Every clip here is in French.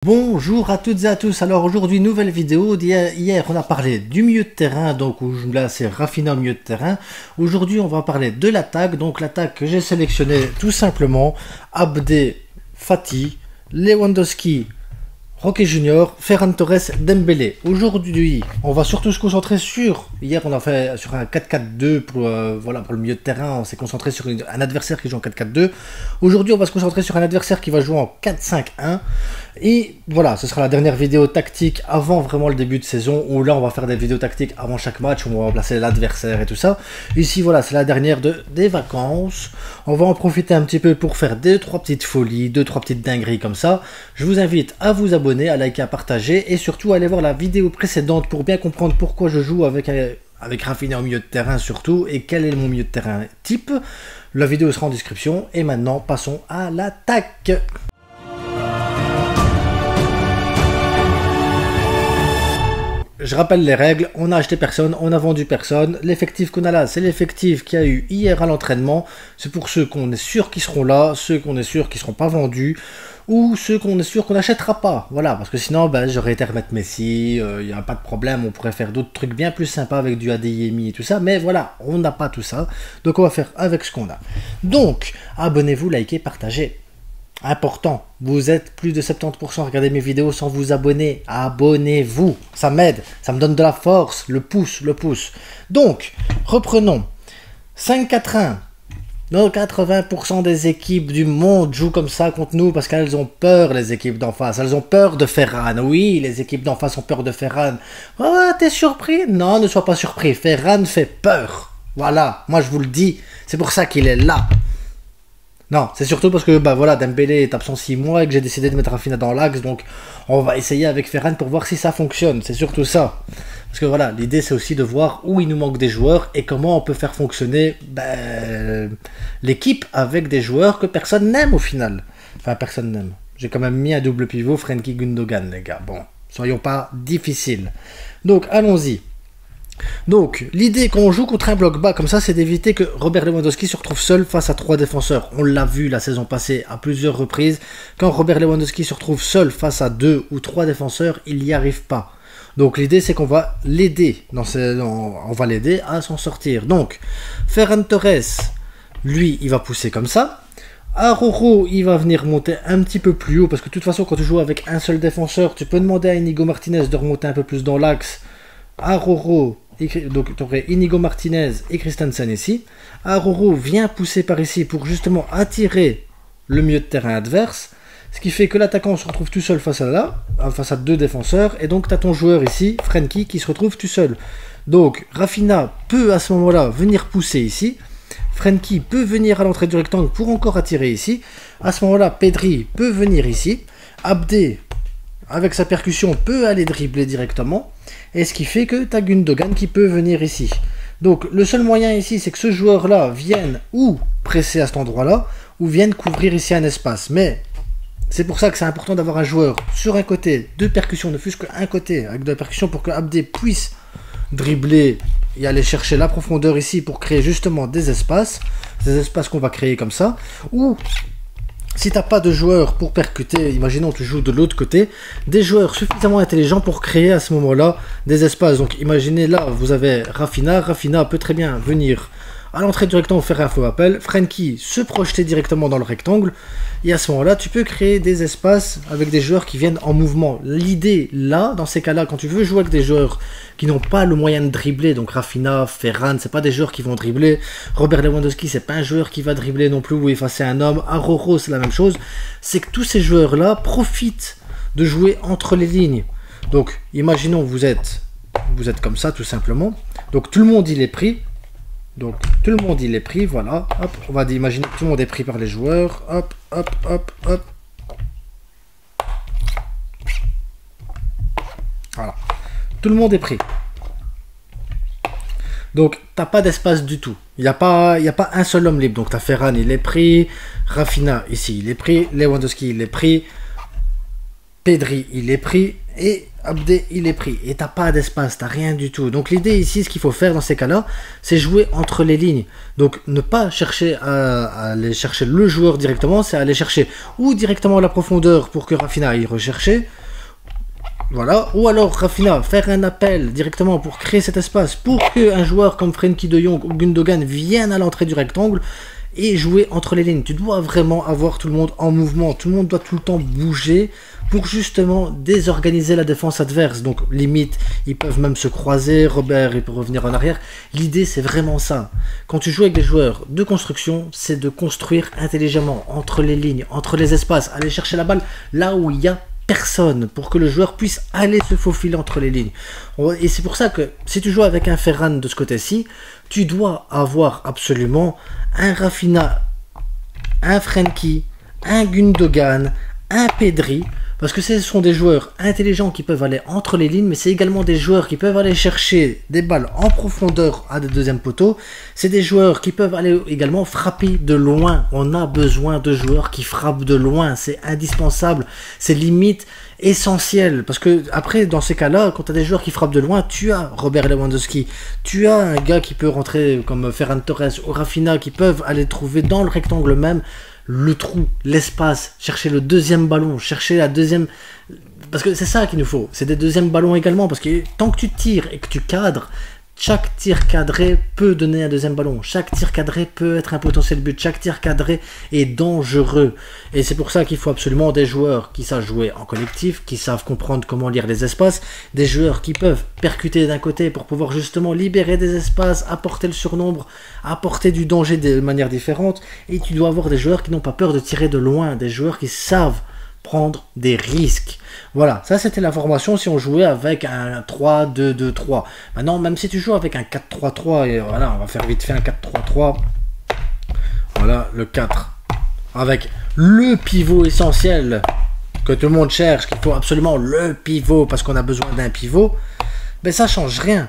Bonjour à toutes et à tous. Alors aujourd'hui nouvelle vidéo. Hier on a parlé du milieu de terrain, donc là c'est Raphinha au milieu de terrain. Aujourd'hui on va parler de l'attaque. Donc l'attaque que j'ai sélectionné tout simplement Abdé, Fati, Lewandowski, Roque Junior, Ferran Torres, Dembélé. Aujourd'hui, on va surtout se concentrer sur... Hier, on a fait sur un 4-4-2 pour le milieu de terrain. On s'est concentré sur un adversaire qui joue en 4-4-2. Aujourd'hui, on va se concentrer sur un adversaire qui va jouer en 4-5-1. Et voilà, ce sera la dernière vidéo tactique avant vraiment le début de saison. Où là, on va faire des vidéos tactiques avant chaque match. Où on va remplacer l'adversaire et tout ça. Ici, voilà, c'est la dernière des vacances. On va en profiter un petit peu pour faire 2-3 petites folies, 2-3 petites dingueries comme ça. Je vous invite à vous abonner, à liker, à partager et surtout à aller voir la vidéo précédente pour bien comprendre pourquoi je joue avec Raphinha au milieu de terrain surtout et quel est mon milieu de terrain type. La vidéo sera en description et maintenant passons à l'attaque. Je rappelle les règles, on a acheté personne, on a vendu personne. L'effectif qu'on a là, c'est l'effectif qu'il y a eu hier à l'entraînement. C'est pour ceux qu'on est sûr qui seront là, ceux qu'on est sûr qui ne seront pas vendus, ou ceux qu'on est sûr qu'on n'achètera pas. Voilà, parce que sinon, j'aurais été remettre Messi, il n'y a pas de problème, on pourrait faire d'autres trucs bien plus sympas avec du Adeyemi et tout ça. Mais voilà, on n'a pas tout ça, donc on va faire avec ce qu'on a. Donc, abonnez-vous, likez, partagez. Important, vous êtes plus de 70% à regarder mes vidéos sans vous abonner. Abonnez-vous, ça m'aide, ça me donne de la force, le pouce. Donc, reprenons. 5-4-1. Non, 80% des équipes du monde jouent comme ça contre nous parce qu'elles ont peur, les équipes d'en face. Elles ont peur de Ferran. Oui, les équipes d'en face ont peur de Ferran. Oh, t'es surpris? Non, ne sois pas surpris. Ferran fait peur. Voilà, moi je vous le dis. C'est pour ça qu'il est là. Non, c'est surtout parce que Dembélé est absent 6 mois et que j'ai décidé de mettre Raphinha dans l'axe, donc on va essayer avec Ferran pour voir si ça fonctionne, c'est surtout ça. Parce que voilà, l'idée c'est aussi de voir où il nous manque des joueurs et comment on peut faire fonctionner l'équipe avec des joueurs que personne n'aime au final. Enfin, personne n'aime. J'ai quand même mis un double pivot, Frenkie Gundogan, les gars. Bon, soyons pas difficiles. Donc, allons-y. Donc, l'idée quand on joue contre un bloc bas comme ça, c'est d'éviter que Robert Lewandowski se retrouve seul face à 3 défenseurs. On l'a vu la saison passée à plusieurs reprises. Quand Robert Lewandowski se retrouve seul face à 2 ou 3 défenseurs, il n'y arrive pas. Donc, l'idée c'est qu'on va l'aider. On va l'aider à s'en sortir. Donc, Ferran Torres, lui, il va pousser comme ça. Araujo, il va venir monter un petit peu plus haut parce que de toute façon, quand tu joues avec un seul défenseur, tu peux demander à Inigo Martinez de remonter un peu plus dans l'axe. Araujo, donc tu aurais Inigo Martinez et Christensen ici. Araujo vient pousser par ici pour justement attirer le milieu de terrain adverse. Ce qui fait que l'attaquant se retrouve tout seul face à 2 défenseurs. Et donc tu as ton joueur ici, Frenkie, qui se retrouve tout seul. Donc Raphinha peut à ce moment-là venir pousser ici. Frenkie peut venir à l'entrée du rectangle pour encore attirer ici. À ce moment-là, Pedri peut venir ici. Abdé, avec sa percussion, peut aller dribbler directement. Et ce qui fait que tu as Gundogan qui peut venir ici. Donc le seul moyen ici, c'est que ce joueur-là vienne ou presser à cet endroit-là, ou vienne couvrir ici un espace. Mais c'est pour ça que c'est important d'avoir un joueur sur un côté de percussion, ne fût-ce qu'un côté avec de la percussion pour que Abdé puisse dribbler et aller chercher la profondeur ici pour créer justement des espaces qu'on va créer comme ça. Ou si tu n'as pas de joueurs pour percuter, imaginons tu joues de l'autre côté, des joueurs suffisamment intelligents pour créer à ce moment-là des espaces. Donc imaginez là, vous avez Raphinha peut très bien venir à l'entrée du rectangle faire un faux appel, Frenkie se projeter directement dans le rectangle, et à ce moment-là, tu peux créer des espaces avec des joueurs qui viennent en mouvement. L'idée là, dans ces cas-là, quand tu veux jouer avec des joueurs qui n'ont pas le moyen de dribbler, donc Raphinha, Ferran, c'est pas des joueurs qui vont dribbler, Robert Lewandowski, c'est pas un joueur qui va dribbler non plus ou effacer un homme, Araujo, c'est la même chose, c'est que tous ces joueurs-là profitent de jouer entre les lignes. Donc, imaginons vous êtes comme ça, tout simplement. Donc, tout le monde, il est pris. Donc tout le monde il est pris, voilà, hop, on va imaginer que tout le monde est pris par les joueurs, hop, hop, hop, hop. Voilà, tout le monde est pris. Donc t'as pas d'espace du tout, il n'y a pas un seul homme libre, donc t'as Ferran il est pris, Raphinha ici il est pris, Lewandowski il est pris, Pedri il est pris, et Abdé il est pris et t'as pas d'espace, t'as rien du tout. Donc l'idée ici, ce qu'il faut faire dans ces cas-là, c'est jouer entre les lignes. Donc ne pas chercher à aller chercher le joueur directement, c'est aller chercher ou directement la profondeur pour que Rafinha aille rechercher. Voilà, ou alors Rafinha, faire un appel directement pour créer cet espace pour qu'un joueur comme Frenkie de Jong ou Gundogan vienne à l'entrée du rectangle et jouer entre les lignes. Tu dois vraiment avoir tout le monde en mouvement, tout le monde doit tout le temps bouger pour justement désorganiser la défense adverse. Donc limite, ils peuvent même se croiser, Robert il peut revenir en arrière. L'idée c'est vraiment ça. Quand tu joues avec des joueurs de construction, c'est de construire intelligemment entre les lignes, entre les espaces, aller chercher la balle là où il y a personne pour que le joueur puisse aller se faufiler entre les lignes. Et c'est pour ça que si tu joues avec un Ferran de ce côté-ci, tu dois avoir absolument un Rafinha, un Frenkie, un Gundogan, un Pedri, parce que ce sont des joueurs intelligents qui peuvent aller entre les lignes, mais c'est également des joueurs qui peuvent aller chercher des balles en profondeur à des deuxièmes poteaux. C'est des joueurs qui peuvent aller également frapper de loin. On a besoin de joueurs qui frappent de loin, c'est indispensable, c'est limite essentiel, parce que après dans ces cas-là, quand tu as des joueurs qui frappent de loin, tu as Robert Lewandowski, tu as un gars qui peut rentrer comme Ferran Torres ou Rafinha qui peuvent aller trouver dans le rectangle même le trou, l'espace, chercher le deuxième ballon, chercher la deuxième... Parce que c'est ça qu'il nous faut, c'est des deuxièmes ballons également, parce que tant que tu tires et que tu cadres, chaque tir cadré peut donner un deuxième ballon, chaque tir cadré peut être un potentiel but, chaque tir cadré est dangereux. Et c'est pour ça qu'il faut absolument des joueurs qui savent jouer en collectif, qui savent comprendre comment lire les espaces, des joueurs qui peuvent percuter d'un côté pour pouvoir justement libérer des espaces, apporter le surnombre, apporter du danger de manière différente. Et tu dois avoir des joueurs qui n'ont pas peur de tirer de loin, des joueurs qui savent prendre des risques. Voilà, ça c'était la formation si on jouait avec un 3-2-2-3. Maintenant, même si tu joues avec un 4-3-3, et voilà, on va faire vite fait un 4-3-3. Voilà, le 4. Avec le pivot essentiel que tout le monde cherche, qu'il faut absolument le pivot parce qu'on a besoin d'un pivot. Mais ça change rien.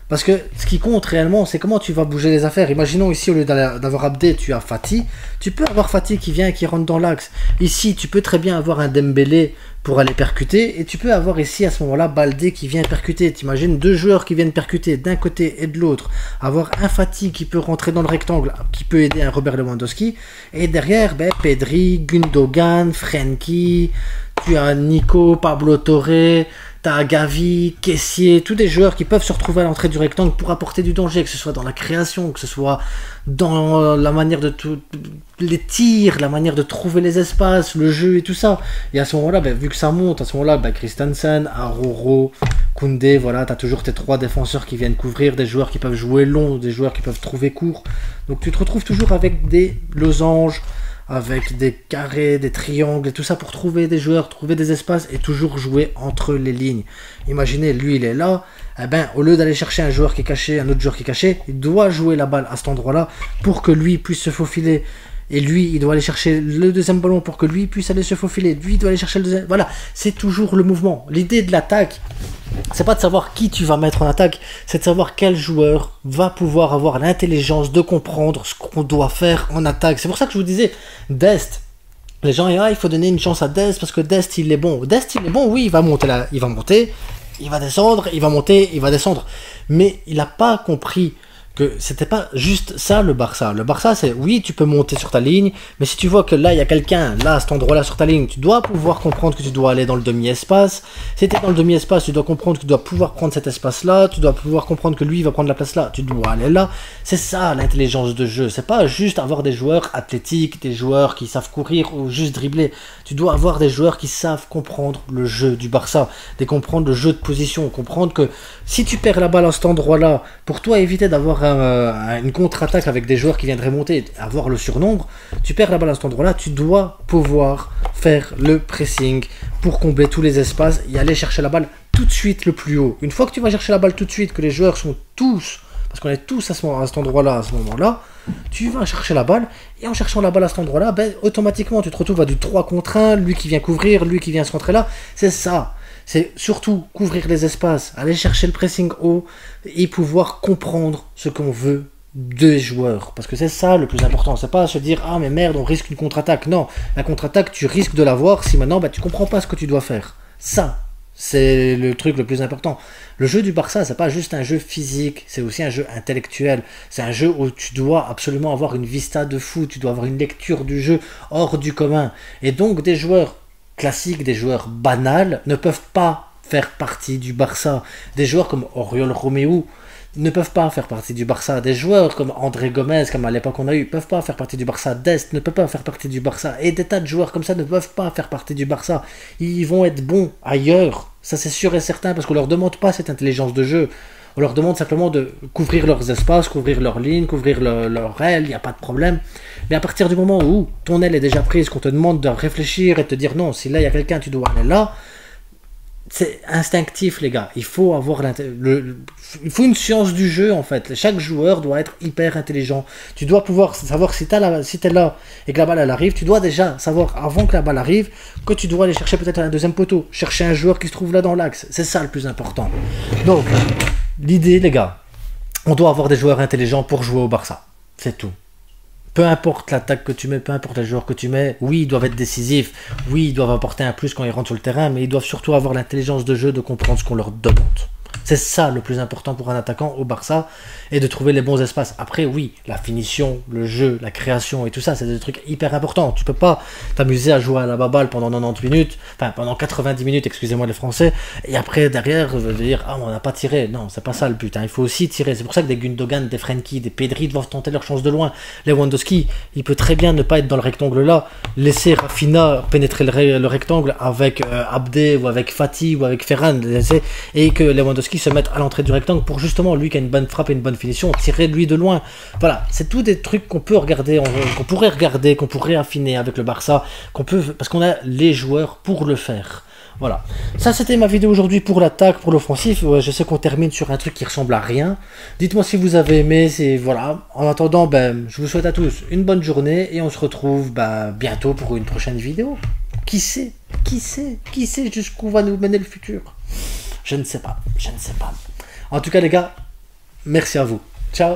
Parce que ce qui compte réellement, c'est comment tu vas bouger les affaires. Imaginons ici, au lieu d'avoir Abdé, tu as Fati. Tu peux avoir Fati qui vient et qui rentre dans l'axe. Ici, tu peux très bien avoir un Dembélé pour aller percuter. Et tu peux avoir ici, à ce moment-là, Baldé qui vient percuter. T'imagines deux joueurs qui viennent percuter d'un côté et de l'autre. Avoir un Fati qui peut rentrer dans le rectangle, qui peut aider un Robert Lewandowski. Et derrière, ben, Pedri, Gundogan, Frenkie. Tu as Nico, Pablo Torre. T'as Gavi, Kessié, tous des joueurs qui peuvent se retrouver à l'entrée du rectangle pour apporter du danger, que ce soit dans la création, que ce soit dans la manière de les tirs, la manière de trouver les espaces, le jeu et tout ça. Et à ce moment-là, ben, vu que ça monte, à ce moment-là, ben, Christensen, Aroro, Koundé, voilà, t'as toujours tes trois défenseurs qui viennent couvrir, des joueurs qui peuvent jouer long, des joueurs qui peuvent trouver court. Donc tu te retrouves toujours avec des losanges, avec des carrés, des triangles et tout ça pour trouver des joueurs, trouver des espaces et toujours jouer entre les lignes. Imaginez, lui il est là, eh ben, au lieu d'aller chercher un joueur qui est caché, un autre joueur qui est caché, il doit jouer la balle à cet endroit-là pour que lui puisse se faufiler. Et lui, il doit aller chercher le deuxième ballon pour que lui puisse aller se faufiler. Lui, il doit aller chercher le deuxième... Voilà, c'est toujours le mouvement. L'idée de l'attaque, c'est pas de savoir qui tu vas mettre en attaque, c'est de savoir quel joueur va pouvoir avoir l'intelligence de comprendre ce qu'on doit faire en attaque. C'est pour ça que je vous disais, Dest, les gens, il faut donner une chance à Dest parce que Dest, il est bon. Dest, il est bon, oui, il va monter là, il va monter, il va descendre, il va monter, il va descendre. Mais il n'a pas compris que c'était pas juste ça le Barça. Le Barça, c'est oui, tu peux monter sur ta ligne, mais si tu vois que là, il y a quelqu'un, là, à cet endroit-là sur ta ligne, tu dois pouvoir comprendre que tu dois aller dans le demi-espace. Si tu es dans le demi-espace, tu dois comprendre que tu dois pouvoir prendre cet espace-là, tu dois pouvoir comprendre que lui, il va prendre la place là, tu dois aller là. C'est ça l'intelligence de jeu. C'est pas juste avoir des joueurs athlétiques, des joueurs qui savent courir ou juste dribbler. Tu dois avoir des joueurs qui savent comprendre le jeu du Barça, comprendre le jeu de position, comprendre que si tu perds la balle à cet endroit-là, pour toi éviter d'avoir une contre-attaque avec des joueurs qui viendraient monter, avoir le surnombre, tu perds la balle à cet endroit-là, tu dois pouvoir faire le pressing pour combler tous les espaces et aller chercher la balle tout de suite le plus haut. Une fois que tu vas chercher la balle tout de suite, que les joueurs sont tous, parce qu'on est tous à cet endroit-là, à ce moment-là, tu vas chercher la balle, et en cherchant la balle à cet endroit-là, ben, automatiquement tu te retrouves à du 3 contre 1, lui qui vient couvrir, lui qui vient se rentrer là, c'est ça. C'est surtout couvrir les espaces, aller chercher le pressing haut et pouvoir comprendre ce qu'on veut des joueurs. Parce que c'est ça le plus important. C'est pas se dire « Ah mais merde, on risque une contre-attaque ». Non, la contre-attaque, tu risques de l'avoir si maintenant bah, tu comprends pas ce que tu dois faire. Ça, C'est le truc le plus important. Le jeu du Barça, c'est pas juste un jeu physique, c'est aussi un jeu intellectuel. C'est un jeu où tu dois absolument avoir une vista de fou, tu dois avoir une lecture du jeu hors du commun. Et donc des joueurs classiques, des joueurs banals ne peuvent pas faire partie du Barça. Des joueurs comme Oriol Romeu ne peuvent pas faire partie du Barça. Des joueurs comme André Gomez, comme à l'époque on a eu, peuvent pas faire partie du Barça. Dest ne peut pas faire partie du Barça. Et des tas de joueurs comme ça ne peuvent pas faire partie du Barça. Ils vont être bons ailleurs. Ça c'est sûr et certain parce qu'on leur demande pas cette intelligence de jeu. On leur demande simplement de couvrir leurs espaces, couvrir leurs lignes, couvrir leur aile, il n'y a pas de problème. Mais à partir du moment où ton aile est déjà prise, qu'on te demande de réfléchir et de te dire non, si là il y a quelqu'un, tu dois aller là, c'est instinctif les gars, il faut avoir il faut une science du jeu en fait, chaque joueur doit être hyper intelligent, tu dois pouvoir savoir si t'es là et que la balle elle arrive, tu dois déjà savoir avant que la balle arrive que tu dois aller chercher peut-être un deuxième poteau, chercher un joueur qui se trouve là dans l'axe, c'est ça le plus important. Donc l'idée les gars, on doit avoir des joueurs intelligents pour jouer au Barça, c'est tout. Peu importe l'attaque que tu mets, peu importe les joueurs que tu mets, oui, ils doivent être décisifs, oui, ils doivent apporter un plus quand ils rentrent sur le terrain, mais ils doivent surtout avoir l'intelligence de jeu de comprendre ce qu'on leur demande. C'est ça le plus important pour un attaquant au Barça, et de trouver les bons espaces. Après, oui, la finition, le jeu, la création et tout ça, c'est des trucs hyper importants. Tu peux pas t'amuser à jouer à la baballe pendant 90 minutes, enfin pendant 90 minutes, excusez-moi les Français, et après derrière dire ah on n'a pas tiré. Non, c'est pas ça le but. Hein. Il faut aussi tirer. C'est pour ça que des Gundogan, des Frenkie, des Pedri doivent tenter leur chance de loin. Lewandowski, il peut très bien ne pas être dans le rectangle là, laisser Rafinha pénétrer le rectangle avec Abdé ou avec Fati ou avec Ferran, et que Lewandowski se mette à l'entrée du rectangle pour justement lui qui a une bonne frappe et une bonne finition, tirer de lui de loin. Voilà, c'est tout des trucs qu'on peut regarder, qu'on pourrait regarder, qu'on pourrait affiner avec le Barça, parce qu'on a les joueurs pour le faire. Voilà, ça c'était ma vidéo aujourd'hui pour l'attaque, pour l'offensif. Je sais qu'on termine sur un truc qui ressemble à rien. Dites-moi si vous avez aimé, voilà. En attendant, je vous souhaite à tous une bonne journée et on se retrouve bientôt pour une prochaine vidéo. Qui sait jusqu'où va nous mener le futur? Je ne sais pas. En tout cas les gars, merci à vous. Ciao.